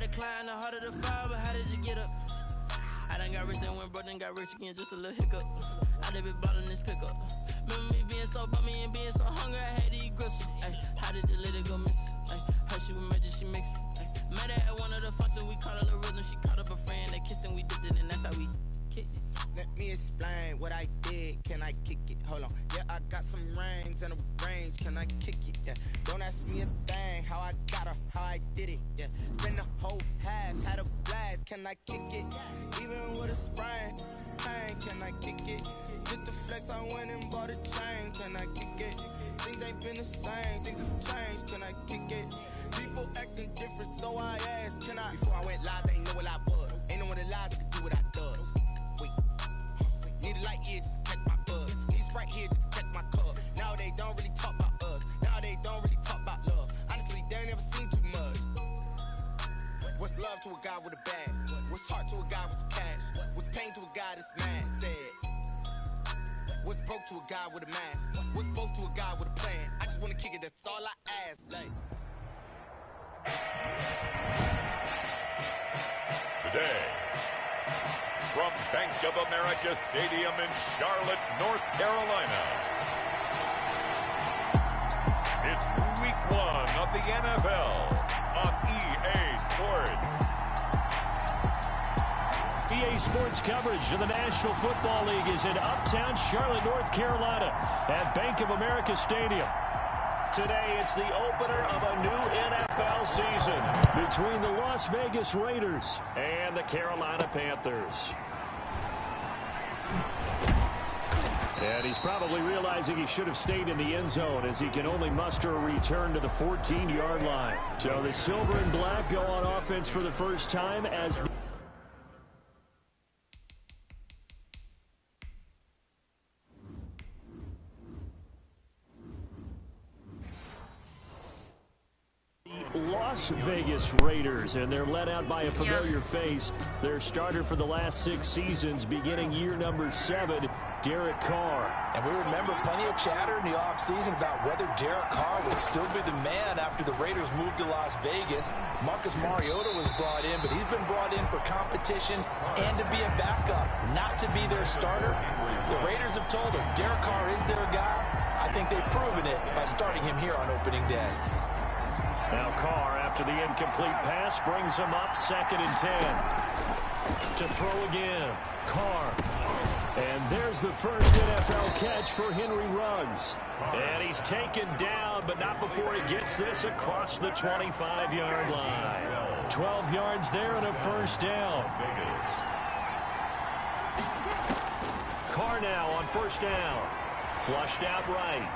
to climb, the harder to fall, but how did you get up? I done got rich and went broke, then got rich again, just a little hiccup. I done been ballin' this pickup. Remember me being so bummy and being so hungry, I had to eat gristle. Ay, how did the lady go miss? Ay, her she was magic, she mixed. Met her at one of the functions, we caught her the rhythm. She caught up a friend, they kissed and we dipped it, and that's how we kicked it. Let me explain what I did. Can I kick it? Hold on. Yeah, I got some rings and a range. Can I kick it? Yeah. Don't ask me a thing. How I got her, how I did it. Yeah. Spend the whole half, had a blast. Can I kick it? Even with a sprain. Pain, can I kick it? Just the flex, I went and bought a chain. Can I kick it? Things ain't been the same. Things have changed. Can I kick it? People acting different, so I asked. Can I? Before I went live, they ain't know what I was. Ain't no one alive that could do what I does. Wait. Need a light here just to catch my buzz. Need Sprite here just to catch my cup. Now they don't really talk about us. Now they don't really talk about love. Honestly, they ain't never seen too much. What's love to a guy with a bag? What's heart to a guy with some cash? What's pain to a guy that's mad? Said. What's broke to a guy with a mask? What's both to a guy with a plan? I just wanna kick it, that's all I ask. Like. Today, from Bank of America Stadium in Charlotte, North Carolina, it's Week 1 of the NFL on EA Sports. EA Sports coverage of the National Football League is in uptown Charlotte, North Carolina at Bank of America Stadium. Today, it's the opener of a new NFL season between the Las Vegas Raiders and the Carolina Panthers. And he's probably realizing he should have stayed in the end zone as he can only muster a return to the 14-yard line. So the silver and black go on offense for the first time as the Las Vegas Raiders, and they're led out by a familiar face. Their starter for the last 6 seasons, beginning year number 7, Derek Carr. And we remember plenty of chatter in the offseason about whether Derek Carr would still be the man after the Raiders moved to Las Vegas. Marcus Mariota was brought in, but he's been brought in for competition and to be a backup, not to be their starter. The Raiders have told us Derek Carr is their guy. I think they've proven it by starting him here on opening day. Now Carr, after the incomplete pass, brings him up 2nd and 10. To throw again. Carr. And there's the first NFL catch for Henry Ruggs. And he's taken down, but not before he gets this across the 25-yard line. 12 yards there and a first down. Carr now on first down. Flushed out right.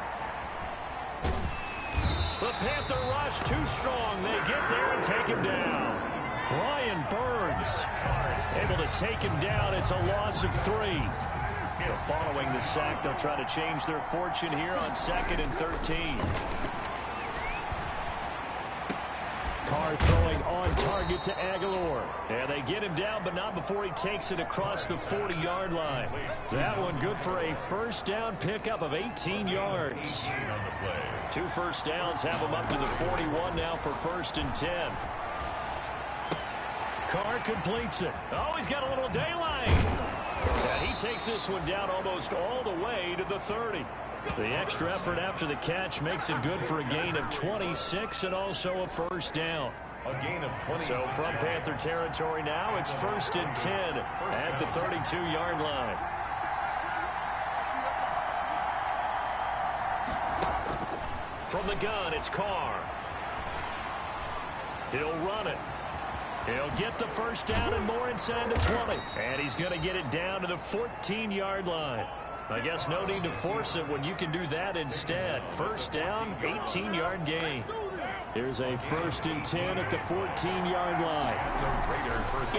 The Panther rush too strong. They get there and take him down. Brian Burns able to take him down. It's a loss of 3. Following the sack, they'll try to change their fortune here on 2nd and 13. Carr throwing on target to Aguilar. And they get him down, but not before he takes it across the 40-yard line. That one good for a first down pickup of 18 yards. 2 first downs have him up to the 41 now for 1st and 10. Carr completes it. Oh, he's got a little daylight. And he takes this one down almost all the way to the 30. The extra effort after the catch makes it good for a gain of 26 and also a first down. A gain of 26. So from Panther territory now, it's 1st and 10 at the 32-yard line. From the gun, it's Carr. He'll run it. He'll get the first down and more inside the 20. And he's going to get it down to the 14-yard line. I guess no need to force it when you can do that instead. First down, 18-yard gain. Here's a 1st and 10 at the 14-yard line.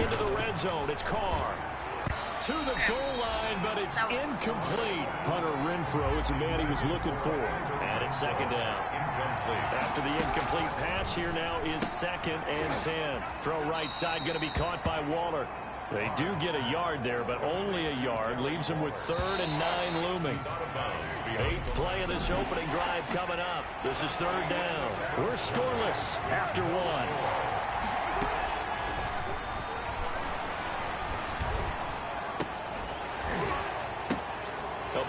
Into the red zone, it's Carr. To the goal line, but it's incomplete. Hunter Renfrow is the man he was looking for. And it's 2nd down. After the incomplete pass, here now is 2nd and 10. Throw right side, going to be caught by Waller. They do get a yard there, but only a yard. Leaves them with 3rd and 9 looming. 8th play of this opening drive coming up. This is 3rd down. We're scoreless after 1.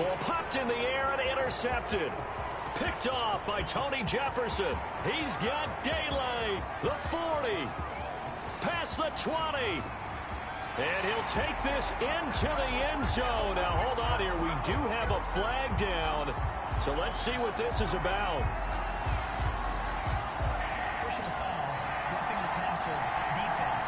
Ball popped in the air and intercepted. Picked off by Tony Jefferson. He's got daylight. The 40. Past the 20. And he'll take this into the end zone. Now, hold on here. We do have a flag down. So let's see what this is about. Personal foul. Roughing the passer. Defense.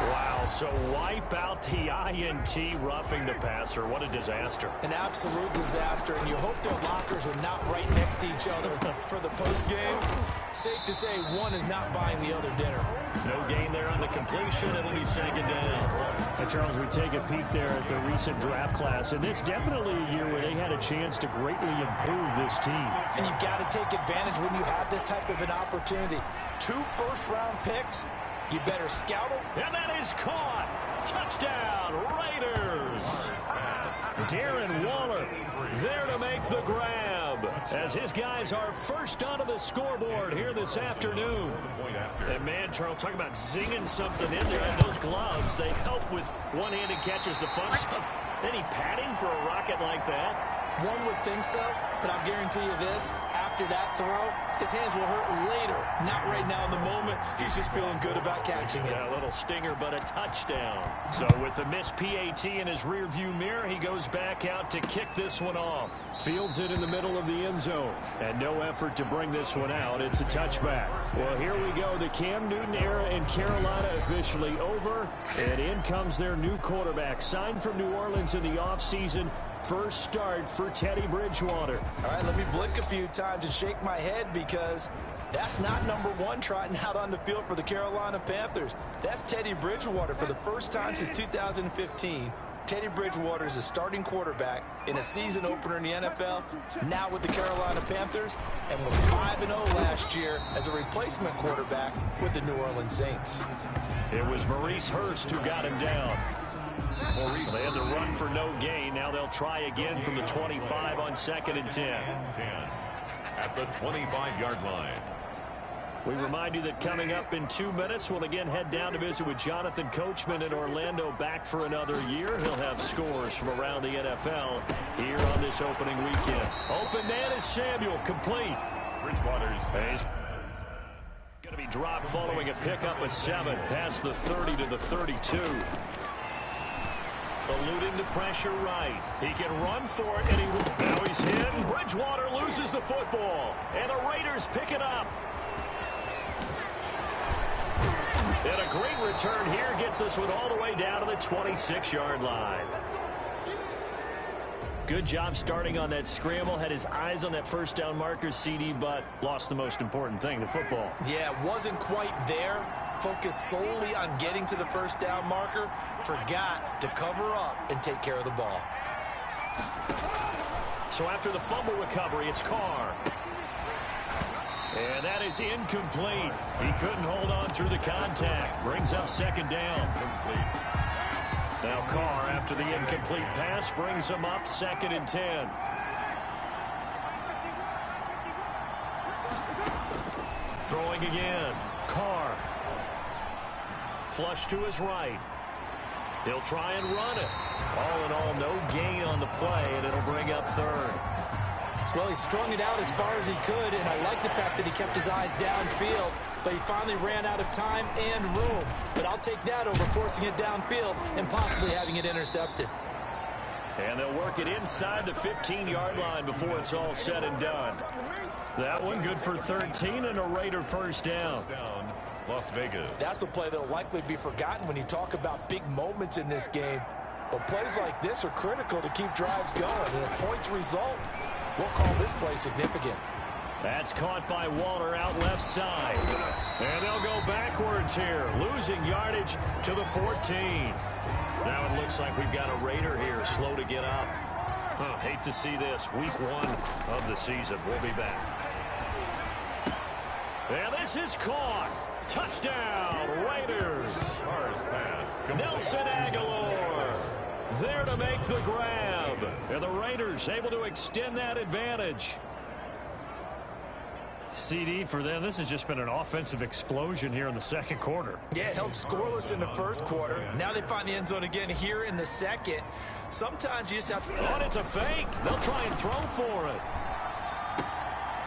Wow, so wipe out the INT, roughing the passer. What a disaster. An absolute disaster, and you hope their lockers are not right next to each other for the postgame. Safe to say one is not buying the other dinner. No gain there on the completion. It'll be second down. Charles, we take a peek there at the recent draft class, and it's definitely a year where they had a chance to greatly improve this team. And you've got to take advantage when you have this type of an opportunity. 2 first-round picks. You better scout them. And that is caught. Touchdown, Raiders. Darren Waller there to make the grab as his guys are first onto the scoreboard here this afternoon. And man, Charles, talk about zinging something in there. And those gloves, they help with one-handed catches, the fun stuff. Any padding for a rocket like that? One would think so, but I'll guarantee you this. After that throw, his hands will hurt later. Not right now in the moment. He's just feeling good about catching it. Yeah, a little stinger, but a touchdown. So with a missed PAT in his rearview mirror, he goes back out to kick this one off. Fields it in the middle of the end zone. And no effort to bring this one out. It's a touchback. Well, here we go. The Cam Newton era in Carolina officially over. And in comes their new quarterback. Signed from New Orleans in the offseason. First start for Teddy Bridgewater. All right, let me blink a few times and shake my head because that's not number 1 trotting out on the field for the Carolina Panthers. That's Teddy Bridgewater for the first time since 2015. Teddy Bridgewater is a starting quarterback in a season opener in the NFL, now with the Carolina Panthers, and was 5-0 last year as a replacement quarterback with the New Orleans Saints. It was Maurice Hurst who got him down. They had the run for no gain. Now they'll try again from the 25 on 2nd and 10. At the 25-yard line. We remind you that coming up in 2 minutes, we'll again head down to visit with Jonathan Coachman in Orlando, back for another year. He'll have scores from around the NFL here on this opening weekend. Open man is Samuel, complete. Bridgewater's pace. Going to be dropped following a pickup of 7 past the 30 to the 32. Eluding the pressure right. He can run for it, and now he's hit. And Bridgewater loses the football, and the Raiders pick it up. And a great return here gets us one all the way down to the 26-yard line. Good job starting on that scramble. Had his eyes on that first down marker, CD, but lost the most important thing, the football. Yeah, wasn't quite there. Focused solely on getting to the first down marker. Forgot to cover up and take care of the ball. So after the fumble recovery, it's Carr. And that is incomplete. He couldn't hold on through the contact. Brings up 2nd down. Now Carr, after the incomplete pass, brings him up 2nd and 10. Throwing again. Carr. Flush to his right. He'll try and run it. All in all, no gain on the play, and it'll bring up 3rd. Well, he strung it out as far as he could, and I like the fact that he kept his eyes downfield, but he finally ran out of time and room. But I'll take that over forcing it downfield and possibly having it intercepted. And they'll work it inside the 15-yard line before it's all said and done. That one good for 13 and a Raider first down. Las Vegas. That's a play that'll likely be forgotten when you talk about big moments in this game. But plays like this are critical to keep drives going. And if points result, we'll call this play significant. That's caught by Waller out left side. And they'll go backwards here, losing yardage to the 14. Now it looks like we've got a Raider here, slow to get up. Hate to see this. Week 1 of the season. We'll be back. And this is caught. Touchdown, Raiders. Nelson Aguilar there to make the grab. And the Raiders able to extend that advantage. CD for them. This has just been an offensive explosion here in the second quarter. Yeah, held scoreless in the first quarter. Now they find the end zone again here in the second. Sometimes you just have to... Oh, it's a fake. They'll try and throw for it.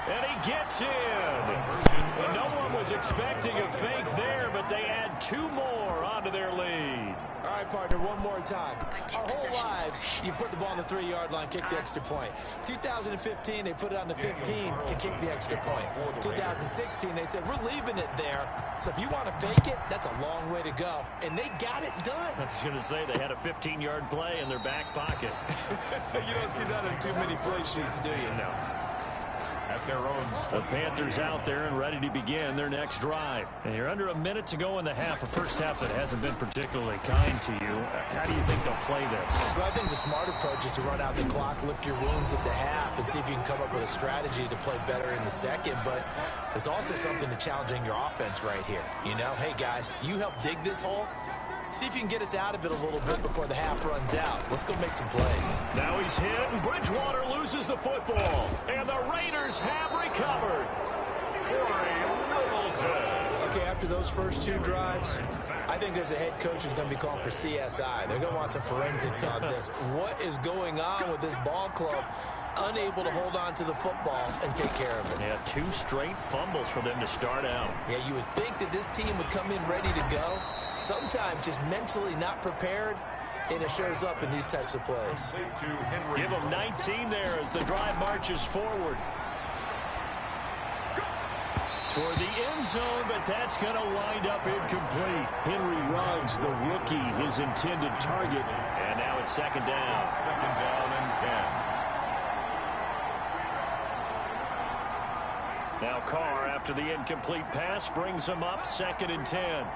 And he gets in. And no one was expecting a fake there, but they add 2 more onto their lead. All right, partner, one more time. Our whole lives, you put the ball on the 3-yard line, kick the extra point. 2015, they put it on the 15 to kick the extra point. 2016, they said, we're leaving it there. So if you want to fake it, that's a long way to go. And they got it done. I was going to say they had a 15-yard play in their back pocket. You don't see that on too many play sheets, do you? No. At their own. The Panthers out there and ready to begin their next drive. And you're under a minute to go in the half, a first half that hasn't been particularly kind to you. How do you think they'll play this? Well, I think the smart approach is to run out the clock, lick your wounds at the half, and see if you can come up with a strategy to play better in the second. But there's also something to challenging your offense right here. You know, hey, guys, you help dig this hole. See if you can get us out of it a little bit before the half runs out. Let's go make some plays. Now he's hit, and Bridgewater loses the football. And the Raiders have recovered. Okay, after those first 2 drives, I think there's a head coach who's going to be calling for CSI. They're going to want some forensics on this. What is going on with this ball club? Unable to hold on to the football and take care of it. Yeah, 2 straight fumbles for them to start out. Yeah, you would think that this team would come in ready to go. Sometimes just mentally not prepared, and it shows up in these types of plays. Give them 19 there as the drive marches forward. Toward the end zone, but that's going to wind up incomplete. Henry Ruggs, the rookie, his intended target. And now it's second down. Second down and 10. Now Carr, after the incomplete pass, brings him up 2nd and 10.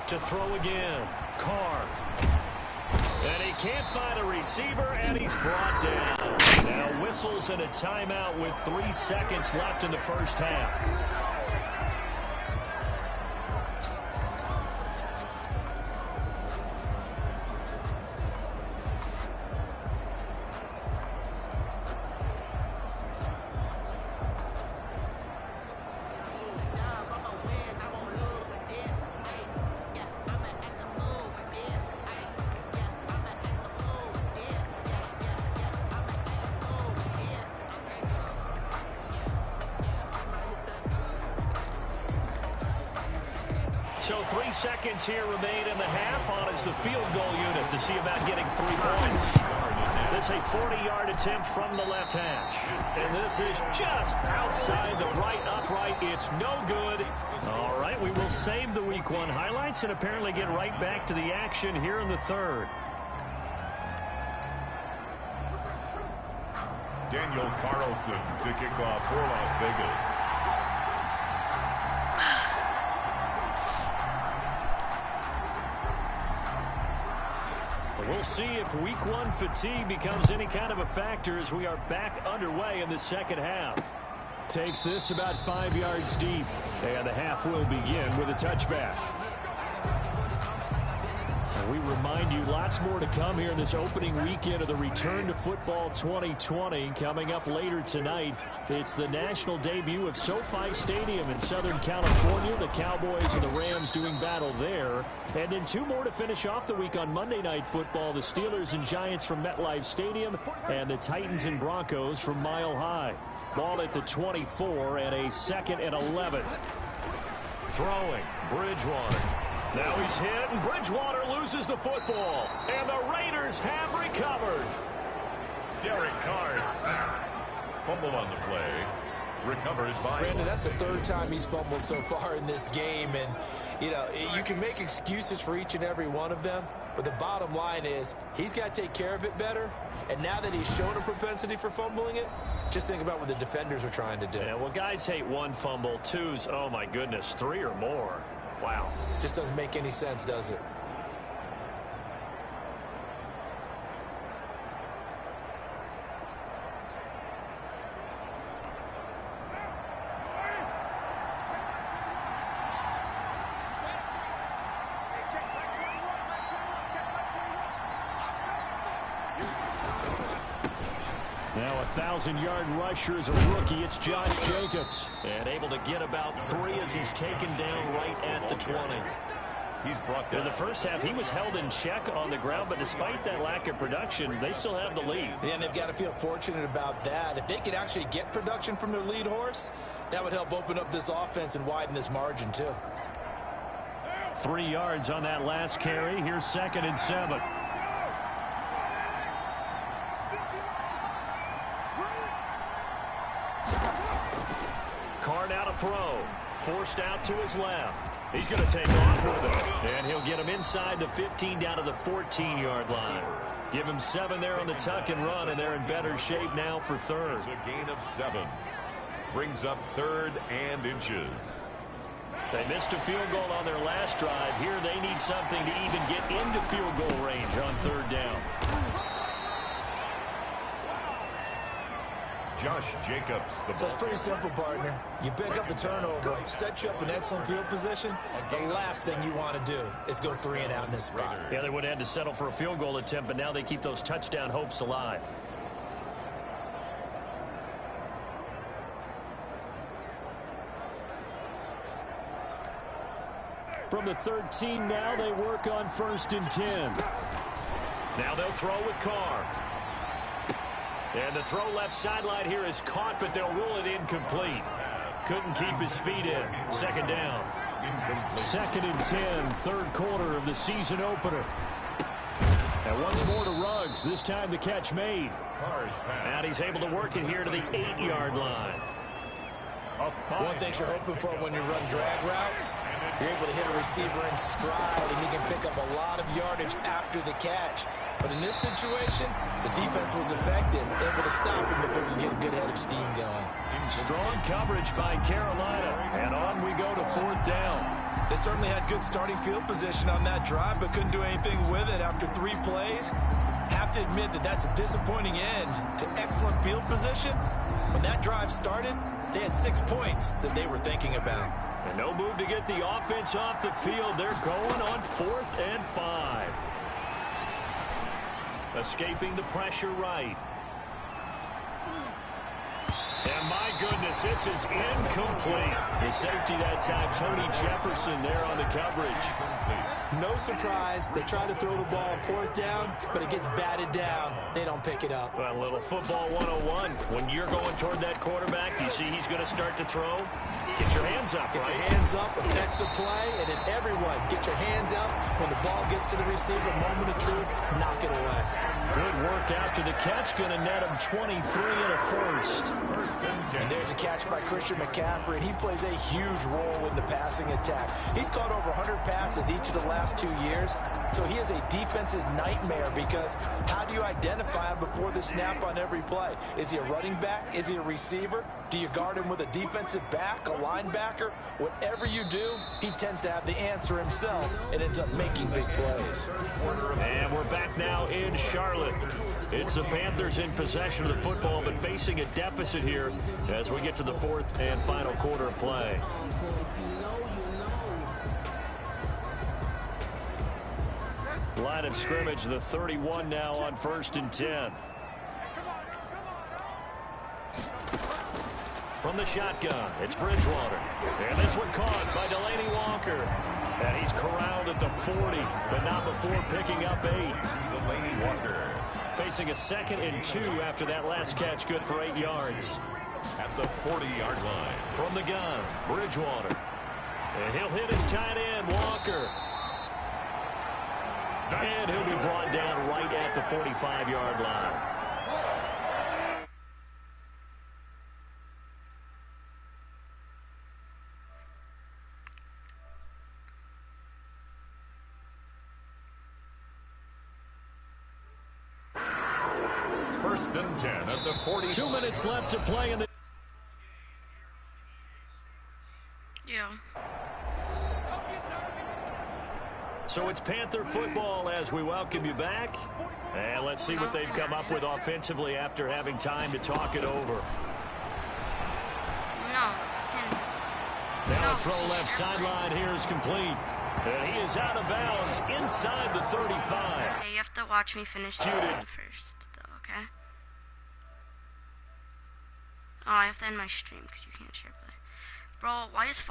To throw again. Carr. And he can't find a receiver, and he's brought down. Now whistles and a timeout with 3 seconds left in the first half. So 3 seconds here remain in the half. On is the field goal unit to see about getting 3 points. This a 40-yard attempt from the left hash. And this is just outside the right upright. It's no good. All right, we will save the Week 1 highlights and apparently get right back to the action here in the third. Daniel Carlson to kick off for Las Vegas. We'll see if Week 1 fatigue becomes any kind of a factor as we are back underway in the second half. Takes this about 5 yards deep. And the half will begin with a touchback. We remind you lots more to come here in this opening weekend of the Return to Football 2020. Coming up later tonight, it's the national debut of SoFi Stadium in Southern California. The Cowboys and the Rams doing battle there. And then 2 more to finish off the week on Monday Night Football. The Steelers and Giants from MetLife Stadium and the Titans and Broncos from Mile High. Ball at the 24 and a 2nd and 11. Throwing, Bridgewater. Now he's hit, and Bridgewater loses the football. And the Raiders have recovered. Derek Carr sacked. Fumble on the play. Recovers by... Brandon, that's the 3rd time he's fumbled so far in this game. And, you know, you can make excuses for each and every one of them. But the bottom line is he's got to take care of it better. And now that he's shown a propensity for fumbling it, just think about what the defenders are trying to do. Yeah, well, guys hate 1 fumble, 2's, oh, my goodness, 3 or more. Wow. Just doesn't make any sense, does it? Now a 1,000-yard rusher is a rookie. It's Josh Jacobs. And able to get about 3 as he's taken down right at the 20. He's brought down. In the first half, he was held in check on the ground, but despite that lack of production, they still have the lead. And they've got to feel fortunate about that. If they could actually get production from their lead horse, that would help open up this offense and widen this margin, too. 3 yards on that last carry. Here's 2nd and 7. Carr now to throw. Forced out to his left. He's going to take off with it. And he'll get him inside the 15 down to the 14-yard line. Give him 7 there on the tuck and run, and they're in better shape now for 3rd. It's a gain of 7. Brings up 3rd and inches. They missed a field goal on their last drive. Here they need something to even get into field goal range on 3rd down. Josh Jacobs. So it's pretty simple, partner. You pick up a turnover, set you up in excellent field position. The last thing you want to do is go 3 and out in this spot. Yeah, they would have had to settle for a field goal attempt, but now they keep those touchdown hopes alive. From the 13 now, they work on 1st and 10. Now they'll throw with Carr. And the throw left sideline here is caught, but they'll rule it incomplete. Couldn't keep his feet in. 2nd down. 2nd and 10, 3rd quarter of the season opener. And once more to Ruggs. This time the catch made. And he's able to work it here to the 8-yard line. One thing you're hoping for when you run drag routes, you're able to hit a receiver in stride, and he can pick up a lot of yardage after the catch. But in this situation, the defense was effective, able to stop him before you get a good head of steam going. Strong coverage by Carolina. And on we go to 4th down. They certainly had good starting field position on that drive, but couldn't do anything with it after 3 plays. Have to admit that that's a disappointing end to excellent field position. When that drive started, they had 6 points that they were thinking about. And no move to get the offense off the field. They're going on 4th and 5. Escaping the pressure right. And my goodness, this is incomplete. The safety that time, Tony Jefferson there on the coverage. No surprise, they try to throw the ball on 4th down, but it gets batted down. They don't pick it up. Well, a little football 101. When you're going toward that quarterback, you see he's going to start to throw. Get your hands up, Get right? your hands up, affect the play, and then everyone get your hands up. When the ball gets to the receiver, moment of truth, knock it away. Good work after the catch. Going to net him 23 and a first. And there's a catch by Christian McCaffrey, and he plays a huge role in the passing attack. He's caught over 100 passes each of the last 2 years, so he is a defense's nightmare because how do you identify him before the snap on every play? Is he a running back? Is he a receiver? Do you guard him with a defensive back, a linebacker? Whatever you do, he tends to have the answer himself and ends up making big plays. And we're back now in Charlotte. It's the Panthers in possession of the football, but facing a deficit here as we get to the 4th and final quarter of play. Line of scrimmage, the 31 now on 1st and 10. From the shotgun, it's Bridgewater. And this one caught by Delaney Walker. And he's corralled at the 40, but not before picking up 8. Delaney Walker. Facing a 2nd and 2 after that last catch, good for 8 yards. At the 40-yard line. From the gun, Bridgewater. And he'll hit his tight end, Walker. And he'll be brought down right at the 45-yard line. First and 10 at the 40. 2 minutes left to play in the... Yeah. So it's Panther football as we welcome you back. And let's see what they've come up with offensively after having time to talk it over. Now a throw left sideline here is complete. And he is out of bounds inside the 35. Okay, you have to watch me finish this one first, though, okay? I have to end my stream because you can't share play. Bro, why is